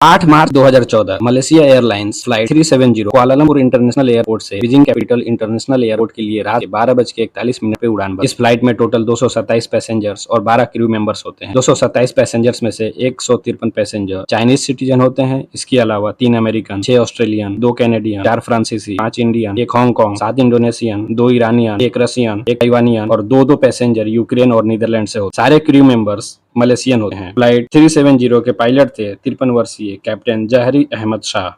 8 मार्च 2014 Malaysia airlines flight 370 Kuala Lumpur international airport से Beijing capital international airport के लिए रात 12:41 पे उड़ान भरी। इस फ्लाइट में टोटल 227 पैसेंजर्स और 12 क्रू मेंबर्स होते हैं। 227 पैसेंजर्स में से 153 पैसेंजर चाइनीज सिटीजन होते हैं। इसके अलावा 3 अमेरिकन, 6 ऑस्ट्रेलियन, 2 कैनेडियन, 4 फ्रांसीसी, 5 Indian, 1 Hong Kong, 7 Indonesian, 2 Iranian, 1 Russian, 1 ताइवानियन और 2 पैसेंजर यूक्रेन और नीदरलैंड से होते हैं। सारे क्रू मेंबर्स मलेशियन होते हैं। फ्लाइट 370 के पायलट थे 53 वर्षीय कैप्टन जहरी अहमद शाह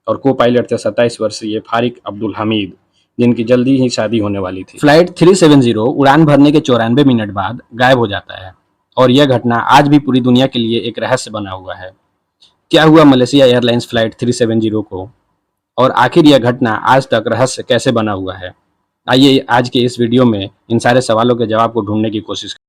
और को पायलट थे 27 वर्षीय फारिक अब्दुल हमीद, जिनकी जल्दी ही शादी होने वाली थी। फ्लाइट 370 उड़ान भरने के 94 मिनट बाद गायब हो जाता है और यह घटना आज भी पूरी दुनिया के लिए एक रहस्य बना हुआ है। क्या हुआ मलेशिया एयरलाइंस फ्लाइट 370 को और आखिर यह घटना आज तक रहस्य कैसे बना हुआ है? आइए आज के इस वीडियो में इन सारे सवालों के जवाब को ढूंढने की कोशिश करें।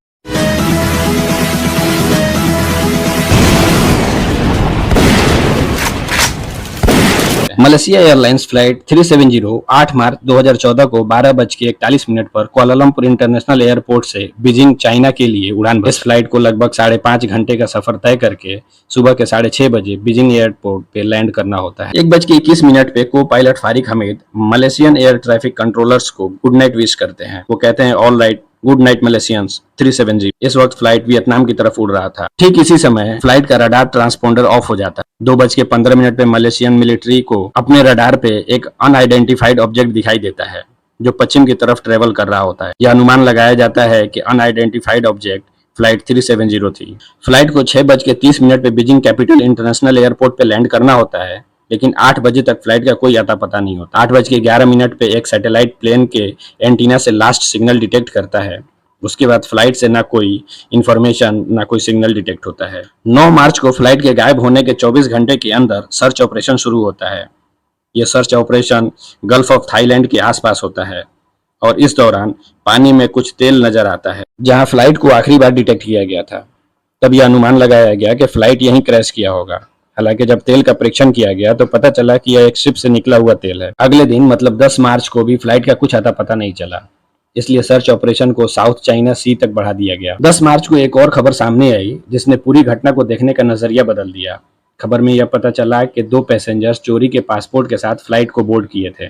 मलेशिया एयरलाइंस फ्लाइट 370 8 मार्च 2014 को 12:41 पर कुआलालंपुर इंटरनेशनल एयरपोर्ट से बीजिंग चाइना के लिए उड़ान भरी। इस फ्लाइट को लगभग 5.5 घंटे का सफर तय करके सुबह के 6:30 बजे बीजिंग एयरपोर्ट पे लैंड करना होता है। 1:21 पे को pilot Fariq Hamid Malaysian air traffic controllers को गुड नाइट विश करते हैं। वो कहते हैं all right, good night Malaysians 370। इस वक्त फ्लाइट वियतनाम की तरफ उड़ रहा था। ठीक इसी समय फ्लाइट का रडार ट्रांसपोंडर ऑफ हो जाता है। 2:15 पे मलेशियन मिलिट्री को अपने रडार पे एक अनआइडेंटिफाइड ऑब्जेक्ट दिखाई देता है जो पश्चिम की तरफ ट्रेवल कर रहा होता है। यह अनुमान लगाया जाता है कि अनआइडेंटिफाइड ऑब्जेक्ट फ्लाइट 370 थी। फ्लाइट को 6:30 पे बीजिंग कैपिटल इंटरनेशनल एयरपोर्ट पे लैंड करना होता है, लेकिन 8 बजे तक फ्लाइट का कोई अता पता नहीं होता। 8:11 पे एक सैटेलाइट प्लेन के एंटीना से लास्ट सिग्नल डिटेक्ट करता है। उसके बाद फ्लाइट से ना कोई इंफॉर्मेशन ना कोई सिग्नल डिटेक्ट होता है। 9 मार्च को फ्लाइट के गायब होने के 24 घंटे के अंदर सर्च ऑपरेशन शुरू होता है। यह search operation gulf of Thailand के आसपास होता है और इस दौरान पानी में कुछ तेल नजर आता है जहां फ्लाइट को आखिरी बार डिटेक्ट किया गया था। तब यह अनुमान लगाया गया कि फ्लाइट यहीं क्रैश किया होगा। हालांकि जब तेल का परीक्षण किया गया तो पता चला कि यह एक शिप से निकला हुआ तेल है। अगले दिन मतलब 10 मार्च को भी फ्लाइट का कुछ अता पता नहीं चला, इसलिए सर्च ऑपरेशन को साउथ चाइना सी तक बढ़ा दिया गया। 10 मार्च को एक और खबर सामने आई जिसने पूरी घटना को देखने का नजरिया बदल दिया। खबर में यह पता चला कि 2 पैसेंजर्स चोरी के पासपोर्ट के साथ फ्लाइट को बोर्ड किए थे,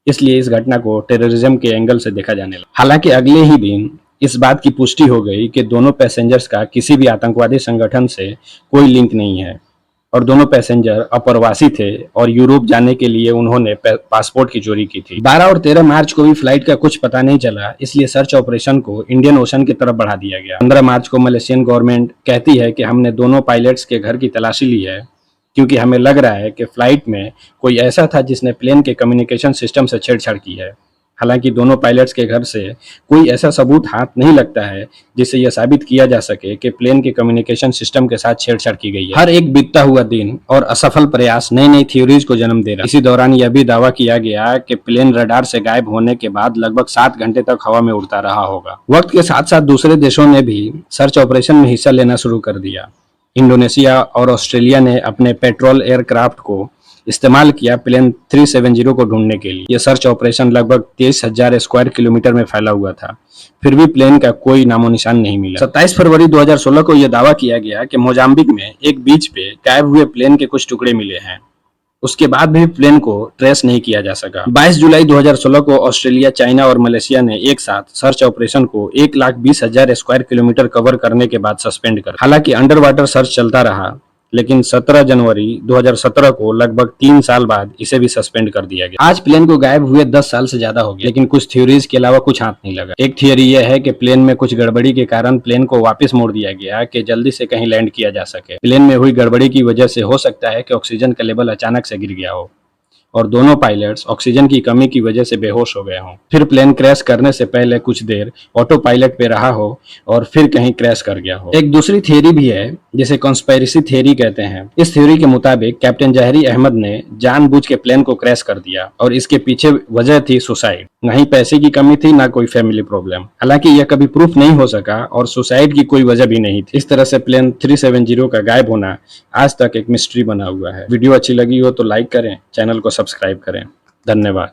इसलिए इस घटना को टेररिज्म के एंगल से देखा जाने लगा। हालांकि अगले ही दिन इस बात की पुष्टि हो गई कि दोनों पैसेंजर्स का किसी भी आतंकवादी संगठन से कोई लिंक नहीं है और दोनों पैसेंजर अप्रवासी थे और यूरोप जाने के लिए उन्होंने पासपोर्ट की चोरी की थी। 12 और 13 मार्च को भी फ्लाइट का कुछ पता नहीं चला, इसलिए सर्च ऑपरेशन को इंडियन ओशन की तरफ बढ़ा दिया गया। 15 मार्च को मलेशियन गवर्नमेंट कहती है कि हमने दोनों पायलट्स के घर की तलाशी ली है क्योंकि हमें लग रहा है कि फ्लाइट में कोई ऐसा था जिसने प्लेन के कम्युनिकेशन सिस्टम से छेड़छाड़ की है। हालांकि दोनों पायलट्स के घर से कोई ऐसा सबूत हाथ नहीं लगता है जिससे यह साबित किया जा सके कि प्लेन के कम्युनिकेशन सिस्टम के साथ छेड़छाड़ की गई है। हर एक बीतता हुआ दिन और असफल प्रयास नई नई थ्योरीज को जन्म दे रहा। इसी दौरान यह भी दावा किया गया कि प्लेन रडार से गायब होने के बाद लगभग 7 घंटे तक हवा में उड़ता रहा होगा। वक्त के साथ साथ दूसरे देशों ने भी सर्च ऑपरेशन में हिस्सा लेना शुरू कर दिया। इंडोनेशिया और ऑस्ट्रेलिया ने अपने पेट्रोल एयरक्राफ्ट को इस्तेमाल किया प्लेन 370 को ढूंढने के लिए। यह सर्च ऑपरेशन लगभग 23,000 स्क्वायर किलोमीटर में फैला हुआ था, फिर भी प्लेन का कोई नामो निशान नहीं मिला। 27 फरवरी 2016 को यह दावा किया गया कि मोजाम्बिक में एक बीच पे गायब हुए प्लेन के कुछ टुकड़े मिले हैं। उसके बाद भी प्लेन को ट्रेस नहीं किया जा सका। 22 जुलाई 2016 को ऑस्ट्रेलिया, चाइना और मलेशिया ने एक साथ सर्च ऑपरेशन को 1,20,000 स्क्वायर किलोमीटर कवर करने के बाद सस्पेंड कर। हालांकि अंडर वाटर सर्च चलता रहा, लेकिन 17 जनवरी 2017 को लगभग 3 साल बाद इसे भी सस्पेंड कर दिया गया। आज प्लेन को गायब हुए 10 साल से ज्यादा हो गया, लेकिन कुछ थ्योरीज के अलावा कुछ हाथ नहीं लगा। एक थ्योरी यह है कि प्लेन में कुछ गड़बड़ी के कारण प्लेन को वापस मोड़ दिया गया कि जल्दी से कहीं लैंड किया जा सके। प्लेन में हुई गड़बड़ी की वजह से हो सकता है कि ऑक्सीजन का लेवल अचानक से गिर गया हो और दोनों पायलट्स ऑक्सीजन की कमी की वजह से बेहोश हो गए हों। फिर प्लेन क्रैश करने से पहले कुछ देर ऑटो पायलट पे रहा हो और फिर कहीं क्रैश कर गया हो। एक दूसरी थियरी भी है जिसे कॉन्स्पिरेसी थियरी कहते हैं। इस थ्योरी के मुताबिक कैप्टन जहरी अहमद ने जानबूझ के प्लेन को क्रैश कर दिया और इसके पीछे वजह थी सुसाइड। न ही पैसे की कमी थी ना कोई फैमिली प्रॉब्लम। हालांकि यह कभी प्रूफ नहीं हो सका और सुसाइड की कोई वजह भी नहीं थी। इस तरह से प्लेन 370 का गायब होना आज तक एक मिस्ट्री बना हुआ है। वीडियो अच्छी लगी हो तो लाइक करें, चैनल को सब्सक्राइब करें। धन्यवाद।